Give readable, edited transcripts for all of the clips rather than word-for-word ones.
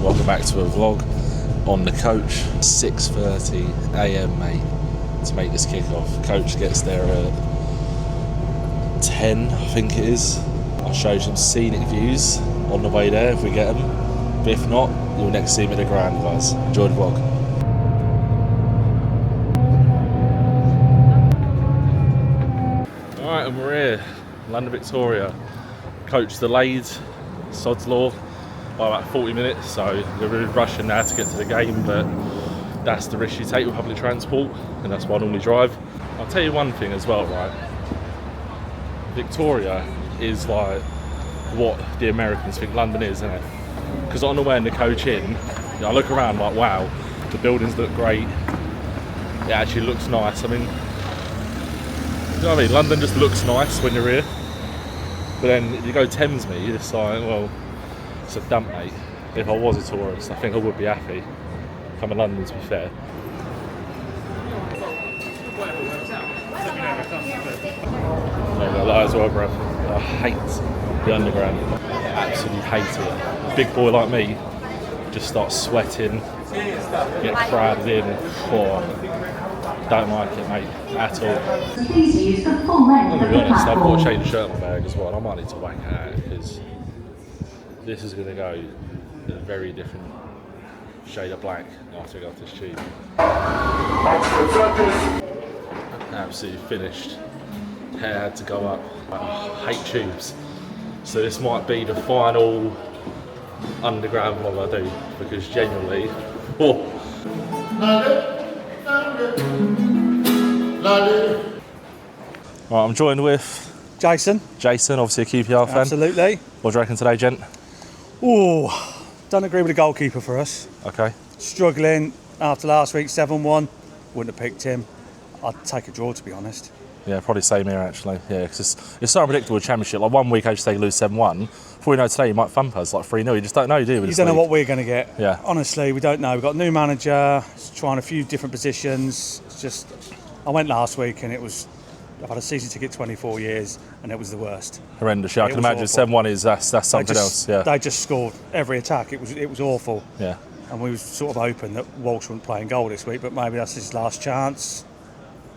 Welcome back to a vlog on the coach. 6:30 AM, mate, to make this kick-off. Coach gets there at 10, I think it is. I'll show you some scenic views on the way there if we get them. But if not, you'll next see me at the ground, guys. Enjoy the vlog. Alright, and we're here, London Victoria. Coach delayed, sod's law, by about 40 minutes, so we're really rushing now to get to the game, but that's the risk you take with public transport, and that's why I normally drive. I'll tell you one thing as well, right? Victoria is like what the Americans think London is, isn't it? Because on the way in the coach in, I look around like, wow, the buildings look great, it actually looks nice. I mean, you know what I mean? London just looks nice when you're here. But then if you go Thamesmead, it's like, well, it's a dump, mate. If I was a tourist, I think I would be happy coming to London, to be fair. I've got that as well, bro. I hate the underground. I absolutely hate it. A big boy like me just starts sweating, get crowded in. Oh, don't like it, mate, at all. I'm going to be honest, I've got to change the shirt in my bag as well. I might need to whack it out because this is going to go in a very different shade of black after we go off this tube. Absolutely finished. Hair had to go up. I hate tubes. So this might be the final underground vlog I do, because genuinely, oh. Right, I'm joined with Jason, obviously a QPR fan. Absolutely. What do you reckon today, gent? Oh, don't agree with the goalkeeper for us. Okay. Struggling after last week, 7-1. Wouldn't have picked him. I'd take a draw, to be honest. Yeah, probably same here actually. Yeah, because it's so unpredictable, Championship. Like 1 week, I just say lose 7-1. Before we know today, you might thump us like 3-0. You just don't know, do you? You don't know what we're going to get. Yeah. Honestly, we don't know. We've got a new manager, he's trying a few different positions. It's just, I went last week and it was, I've had a season ticket 24 years and it was the worst. Horrendous. Yeah, I can imagine 7-1 is that's something else. Yeah. They just scored every attack. It was awful. Yeah. And we were sort of hoping that Walsh wouldn't play in goal this week, but maybe that's his last chance.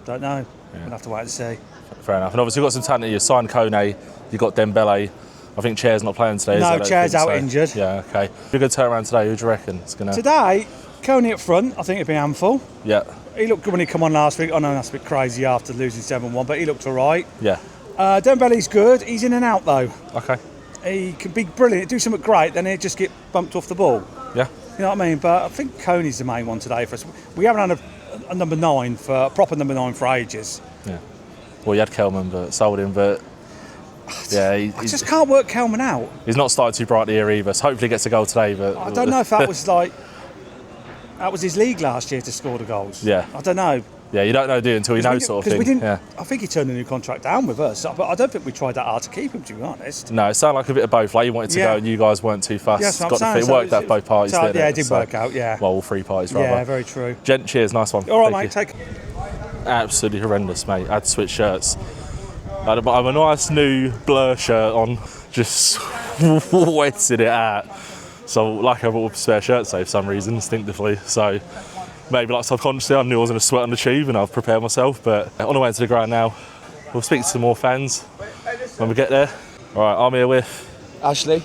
Don't know. Yeah. We'll have to wait and see. Fair enough. And obviously you've got some talent here. You signed Kone, you've got Dembele. I think Chair's not playing today. No, Chair's out injured. Yeah, okay. Be a good turnaround today. Who do you reckon it's gonna? Today, Kone up front, I think it'd be a handful. Yeah. He looked good when he come on last week. I know that's a bit crazy after losing 7-1, but he looked all right. Yeah. Dembele's good. He's in and out though. Okay. He can be brilliant, do something great, then he'll just get bumped off the ball. Yeah. You know what I mean? But I think Kone's the main one today for us. We haven't had a number 9 a proper number 9 for ages. Yeah. Well, you had Kelman, but sold him, but yeah, I just can't work Kelman out. He's not started too brightly here either, so hopefully he gets a goal today. But I don't know if that was like, that was his league last year to score the goals. Yeah. I don't know. Yeah, you don't know, do you, until you know, sort of thing. We didn't, yeah. I think he turned a new contract down with us, but I don't think we tried that hard to keep him, to be honest. No, it sounded like a bit of both. Like, you wanted to go and you guys weren't too fussed. Yes, it worked out both parties, didn't it? Yeah, it did work out, yeah. Well, all three parties, rather. Yeah, very true. Gent, cheers, nice one. All right, mate, take it. Absolutely horrendous, mate. I had to switch shirts. I have a nice new Blur shirt on, just wetting it out. So, like, I bought a spare shirt today for some reason, instinctively. So, maybe like subconsciously, I knew I was going to sweat on the tube and I've prepared myself. But on the way to the ground now, we'll speak to some more fans when we get there. All right, I'm here with Ashley.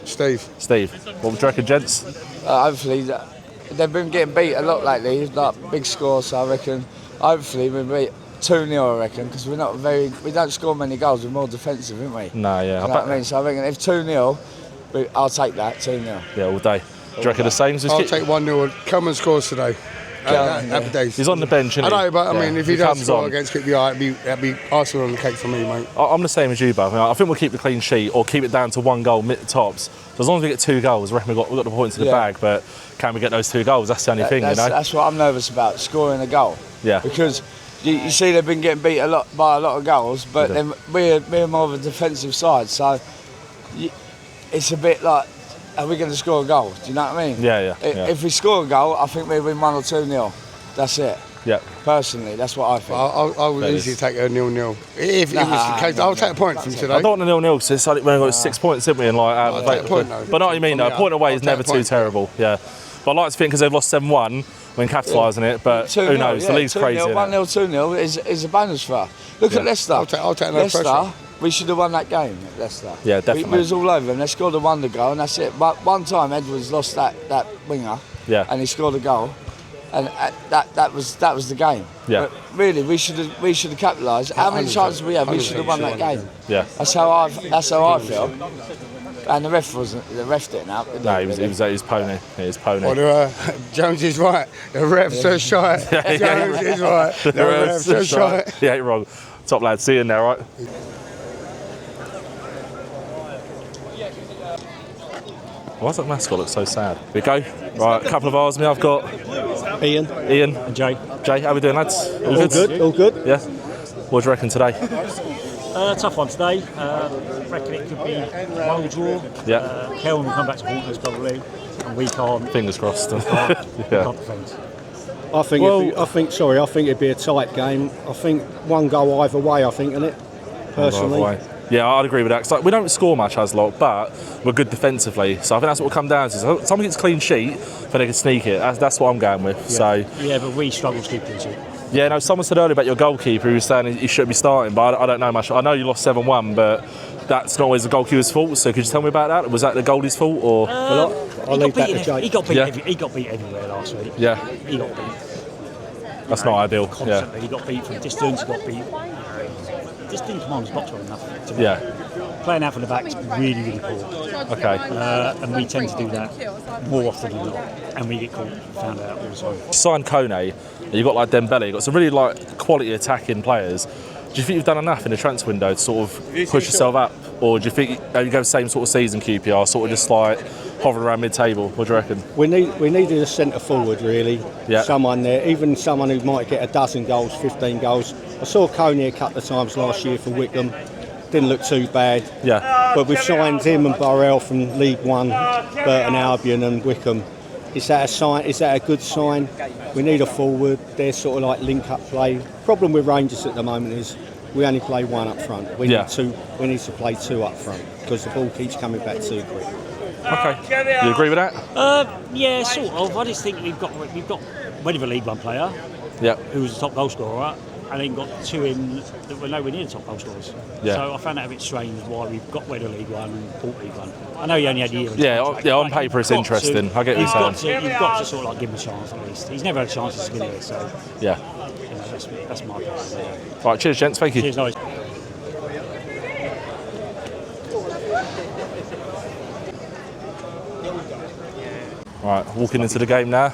Steve. What would you reckon, gents? Hopefully, they've been getting beat a lot lately, like big scores. So I reckon, hopefully, we beat 2-0. I reckon, because we don't score many goals. We're more defensive, aren't we? No, yeah. You know what I mean? So I reckon if 2-0, I'll take that 2-0. Yeah, all day. Do you reckon the same? I'll take 1-0. Kelman scores today. Happy days. He's on the bench, isn't he? I know, but I mean, if he does score on against QPR, it'd be icing on the cake for me, mate. I'm the same as you, Bob. I think we'll keep the clean sheet or keep it down to 1 goal tops. So as long as we get 2 goals, I reckon we've got the points in the bag. But can we get those 2 goals? That's the only thing, you know. That's what I'm nervous about, scoring a goal. Yeah. Because you see, they've been getting beat by a lot of goals, but then we're more of a defensive side. So it's a bit like, are we going to score a goal? Do you know what I mean? Yeah. If we score a goal, I think we win 1 or 2-0. That's it. Yeah. Personally, that's what I think. I would easily take a 0-0. If it was the case, I'll take a point from today. I don't want a 0-0 because it's like we only got 6 points, didn't we? And like, I'll take a point, though. but not what you mean, though. A point away is I'll take never a too point. terrible. Yeah. But I like to think because they've lost 7-1, when capitalising it. But 2-0, who knows? The league's 2-0, crazy. 1-0, 2-0 is a bonus for us. Look at Leicester. I'll take no Leicester, pressure. we should have won that game at Leicester. Yeah, definitely. We was all over them. They scored a wonder goal, and that's it. But one time Edwards lost that winger, and he scored a goal, and that was the game. Yeah. But really, we should have capitalised. How many chances we had? We should have won that game. Yeah. That's how I feel. And the ref didn't help. No, he was pony. He was pony. Well, Jones is right. The refs are shy. Jones is right. The refs are shy. Yeah, you're wrong. Top lad, see you in there, right? Why does that mascot look so sad? Here we go. Right, a couple of hours. I've got Ian and Jay. Jay, how we doing, lads? All good. All good. Yeah. What do you reckon today? Tough one today. Reckon it could be one draw. Yeah. Kelvin will come back to haunt us probably, and we can't. Fingers crossed. We can't defend. I think it'd be a tight game. I think one goal either way. I think, isn't it? Personally. Yeah, I'd agree with that. 'Cause, like, we don't score much as lot, but we're good defensively. So I think that's what will come down to. So if someone gets clean sheet, then they can sneak it. That's what I'm going with. Yeah. So yeah, but we struggle to keep clean sheet. yeah, no. Someone said earlier about your goalkeeper. He was saying he should be starting, but I don't know much. I know you lost 7-1, but that's not always the goalkeeper's fault. So could you tell me about that? Was that the goalie's fault or? I'll leave that to Jake. He got beat. He got beat everywhere last week. Yeah. He got beat. That's not ideal. Constantly, he got beat from distance. He got beat. Just didn't come on his box well enough. Yeah. Playing out from the back is really, really poor. Okay. And we tend to do that more often than not, and we get found out all the time. You signed Kone, you got like Dembele, you got some really like quality attacking players. Do you think you've done enough in the transfer window to sort of push yourself up, or do you think you go the same sort of season QPR, sort of just like hovering around mid-table? What do you reckon? We needed a centre forward really. Yeah. Someone there, even someone who might get a dozen goals, 15 goals. I saw Coney a couple of times last year for Wickham. Didn't look too bad. Yeah. But we've signed him and Burrell from League One, Burton Albion and Wickham. Is that a sign? Is that a good sign? We need a forward. They're sort of like link-up play. Problem with Rangers at the moment is we only play one up front. We need two. We need to play two up front because the ball keeps coming back too quick. Okay. You agree with that? Yeah, sort of. I just think we've got we're a League One player. Yeah. Who was the top goal scorer, and then got two in that were nowhere near the top goal scorers. Yeah. So I found that a bit strange why we've got Weather League One and bought League One. I know he only had a year. On paper it's interesting. I get what you're saying. You've got to sort of like give him a chance at least. He's never had a chance to win it, so Yeah. that's my opinion. Right, cheers, gents. Thank you. Cheers, guys. Right, walking into the game now.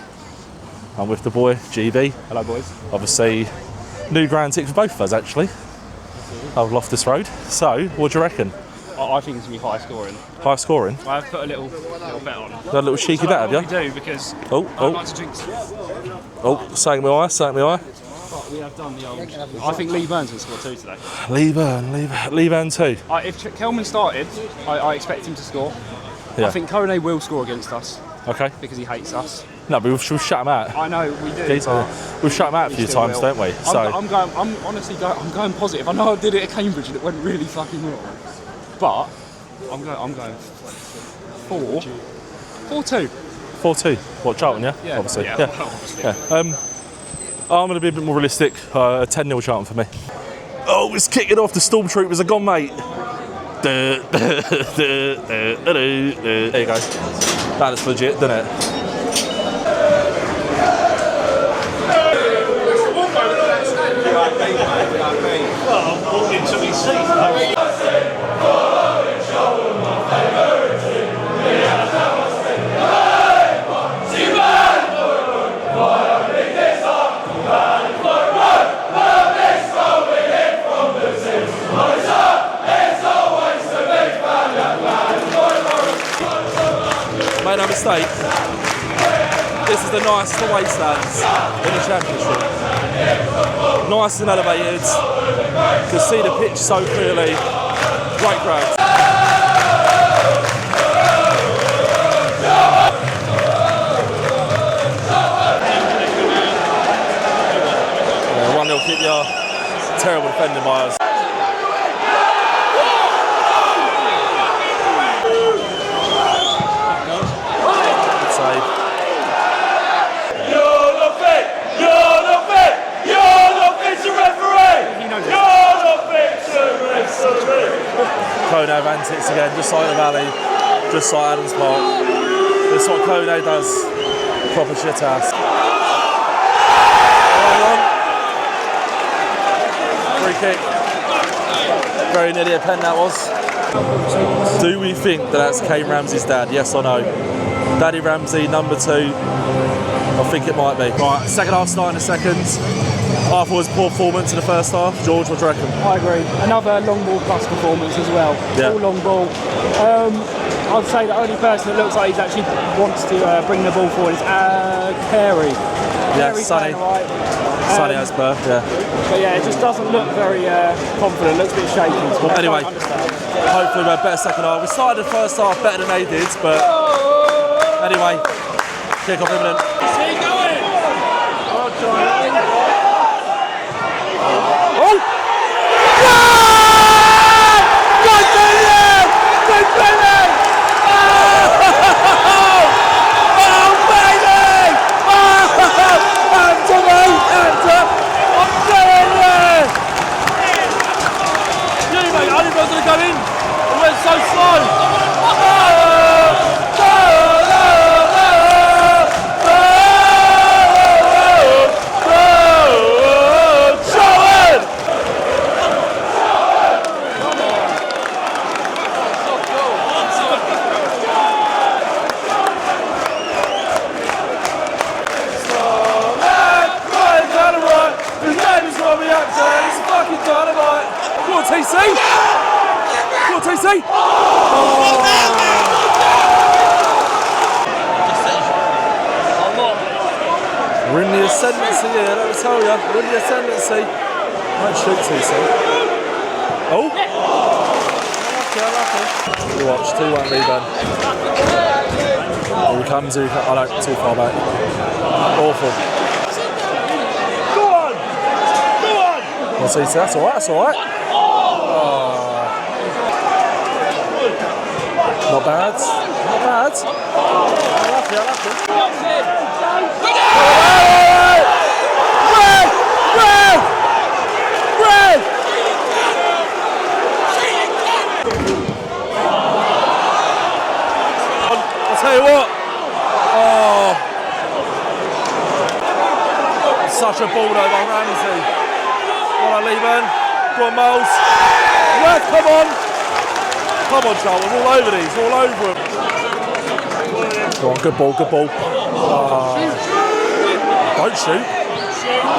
I'm with the boy, GB. Hello, boys. Obviously, new ground tick for both of us, actually. Old Loftus Road. So, what do you reckon? I think it's going to be high scoring. High scoring? I've put a little bet on. Got a little cheeky bet, have you? We do, because I like to drink. Saying my eye. But we have done the old. I think Lee Burns will score two today. Lee Burn too. If Kelman started, I expect him to score. Yeah. I think Kone will score against us. Okay. Because he hates us. No, but we'll shut him out. I know, we do. We've shut him out a few times, don't we? So I'm going positive. I know I did it at Cambridge and it went really fucking wrong. But I'm going 4-2. 4-2. What, Charlton, yeah? Yeah. Obviously. Yeah. Yeah. Well, obviously. Yeah. I'm going to be a bit more realistic. 10-0 Charlton for me. Oh, it's kicking off. The Stormtroopers are gone, mate. There you go. That's legit, doesn't it? Well, I'm walking to his seat. Made no mistake. This is the nicest away stands in the Championship. Nice and elevated. You can see the pitch so clearly. Great crowd. Terrible defending by us. Good save. You're not fit! You're not fit! You're not fit to referee! You're not fit to referee! Kone antics again, just like the Valley, just like Adams Park. This is what Kone does. Proper shit ass. Free kick. Very nearly a pen that was. Do we think that that's Kane Ramsey's dad? Yes or no? Daddy Ramsey, number 2. I think it might be. Right, second half starting in a second. Afterwards, poor performance in the first half. George, what do you reckon? I agree. Another long ball plus performance as well. Yeah. All long ball. I'd say the only person that looks like he's actually wants to bring the ball forward is Carey. Yeah, Sonny. Right. Sonny has birth, yeah. But yeah, it just doesn't look very confident. Looks a bit shaky. So Anyway, hopefully we're better second half. We started the first half better than they did, but anyway, kick off imminent. We're in the ascendancy here, let me tell you. We're in the ascendancy. Might shoot TC. Oh! You watch, 2-1 rebound. Here we come, I don't, too far back. Awful. Go on! Go on! Well, TC, that's alright, that's alright. Not bad, not bad. I like it. I'll tell you what. Oh, such a baller by Ramsey. Well done, Lehman. Go on, Miles. Yes, come on. Come on, Charlton. We're all over these. We're all over them. Go on, good ball, good ball. Don't shoot.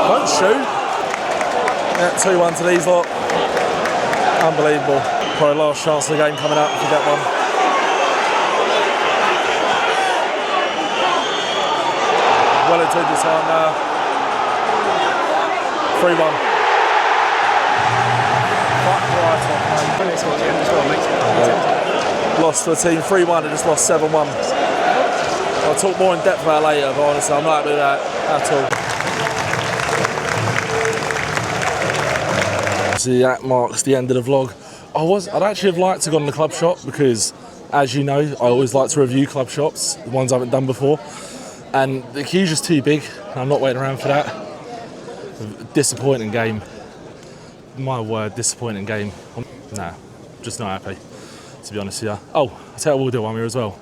Don't shoot. Yeah, 2-1 to these lot. Unbelievable. Probably last chance of the game coming up if we get one. Well into this time now. 3-1. Fuck right off, mate. Lost to a team 3-1 and just lost 7-1. I'll talk more in depth about it later, but honestly, I'm not happy with that at all. See, that marks the end of the vlog. I'd actually have liked to have gone to the club shop because, as you know, I always like to review club shops, the ones I haven't done before. And the queue's just too big, and I'm not waiting around for that. Disappointing game. My word, disappointing game. Nah, just not happy, to be honest with you. Oh, I'll tell you what we'll do one here as well.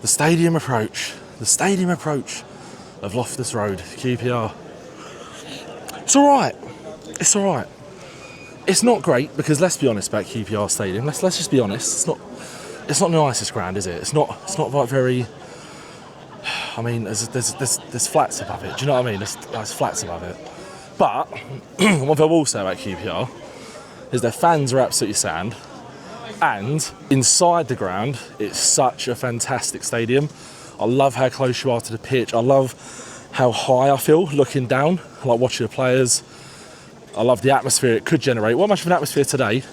The stadium approach of Loftus Road, QPR. It's all right. It's all right. It's not great because let's be honest about QPR Stadium. Let's just be honest. It's not the nicest ground, is it? It's not like very. I mean, there's flats above it. Do you know what I mean? There's flats above it. But one thing I will say about QPR is their fans are absolutely sound. And inside the ground, it's such a fantastic stadium. I love how close you are to the pitch. I love how high I feel looking down. I like watching the players. I love the atmosphere it could generate. What much of an atmosphere today,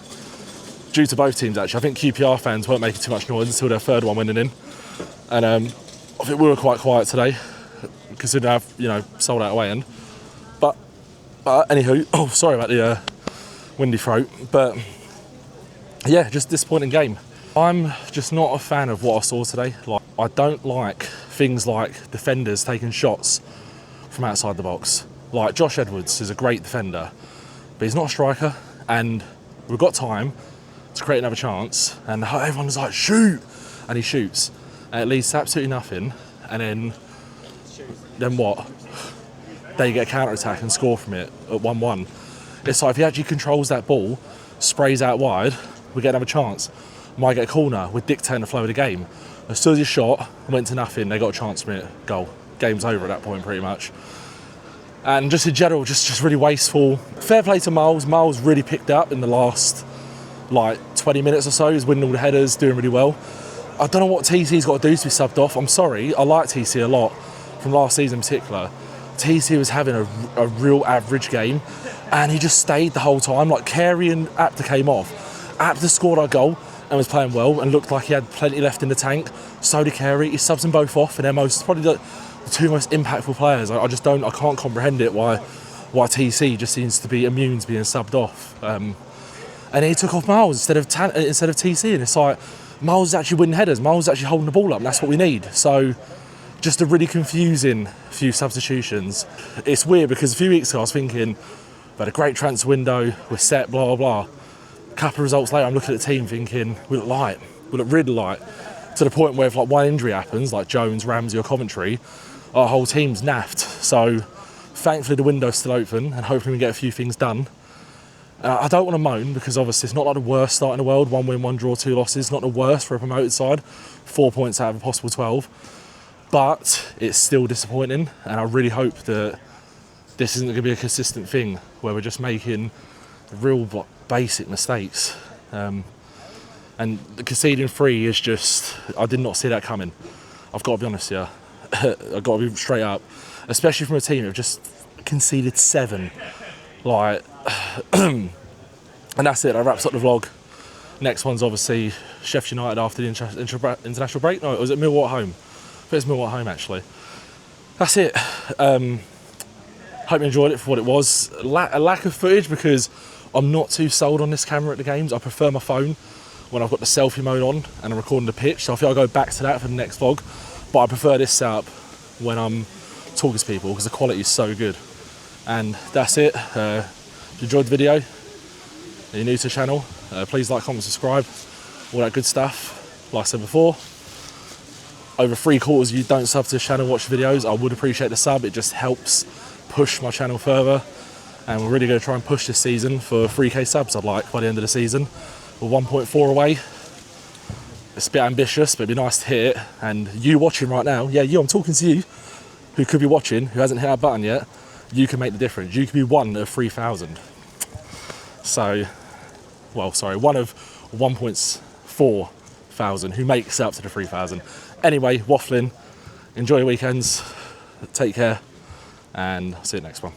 due to both teams actually. I think QPR fans weren't making too much noise until their third one winning in. And I think we were quite quiet today, considering I've sold out away end. But anywho, oh sorry about the windy throat. But yeah, just disappointing game. I'm just not a fan of what I saw today. Like, I don't like things like defenders taking shots from outside the box. Like, Josh Edwards is a great defender, but he's not a striker, and we've got time to create another chance, and everyone's like, shoot, and he shoots, and it leads to absolutely nothing, and then what? They get a counter-attack and score from it at 1-1. It's like, if he actually controls that ball, sprays out wide, we get another chance. Might get a corner, we're dictating the flow of the game. As soon as he shot, went to nothing, they got a chance from it, goal. Game's over at that point, pretty much. And just in general, just really wasteful. Fair play to Miles. Miles really picked up in the last, like, 20 minutes or so. He's winning all the headers, doing really well. I don't know what TC's got to do to be subbed off. I'm sorry, I like TC a lot, from last season in particular. TC was having a real average game, and he just stayed the whole time. Like, Carey and Apter came off. Apter scored our goal and was playing well and looked like he had plenty left in the tank. So did Carey. He subs them both off, and they're probably the two most impactful players. I can't comprehend it why TC just seems to be immune to being subbed off. And he took off Miles instead of TC, and it's like, Miles is actually winning headers. Miles is actually holding the ball up, and that's what we need. So, just a really confusing few substitutions. It's weird because a few weeks ago I was thinking, we've had a great transfer window, we're set, blah, blah, blah. A couple of results later, I'm looking at the team thinking, we look light. We look really light. To the point where if like one injury happens, like Jones, Ramsey or Coventry, our whole team's naffed. So thankfully the window's still open and hopefully we get a few things done. I don't want to moan because obviously it's not like the worst start in the world. 1 win, 1 draw, 2 losses. Not the worst for a promoted side. 4 points out of a possible 12. But it's still disappointing, and I really hope that this isn't going to be a consistent thing where we're just making real basic mistakes. And conceding 3 is just, I did not see that coming. I've got to be honest here. I've got to be straight up. Especially from a team who've just conceded 7. Like, and that's it, that wraps up the vlog. Next one's obviously Sheffield United after the international break. No, it was at Millwall at home. I think it's Millwall at home actually. That's it. Hope you enjoyed it for what it was. A lack of footage because I'm not too sold on this camera at the games. I prefer my phone when I've got the selfie mode on and I'm recording the pitch. So I think I'll go back to that for the next vlog. But I prefer this setup when I'm talking to people because the quality is so good. And that's it. If you enjoyed the video, and you're new to the channel, please like, comment, subscribe, all that good stuff. Like I said before, over 3/4 of you don't sub to the channel, watch the videos. I would appreciate the sub. It just helps push my channel further. And we're really going to try and push this season for 3k subs, I'd like, by the end of the season. We're 1.4 away. It's a bit ambitious, but it'd be nice to hit it. And you watching right now, yeah, you, I'm talking to you, who could be watching, who hasn't hit that button yet, you can make the difference. You could be one of 3,000. So, well, sorry, one of 1.4 thousand who makes it up to the 3,000. Anyway, waffling. Enjoy your weekends. Take care, and see you next one.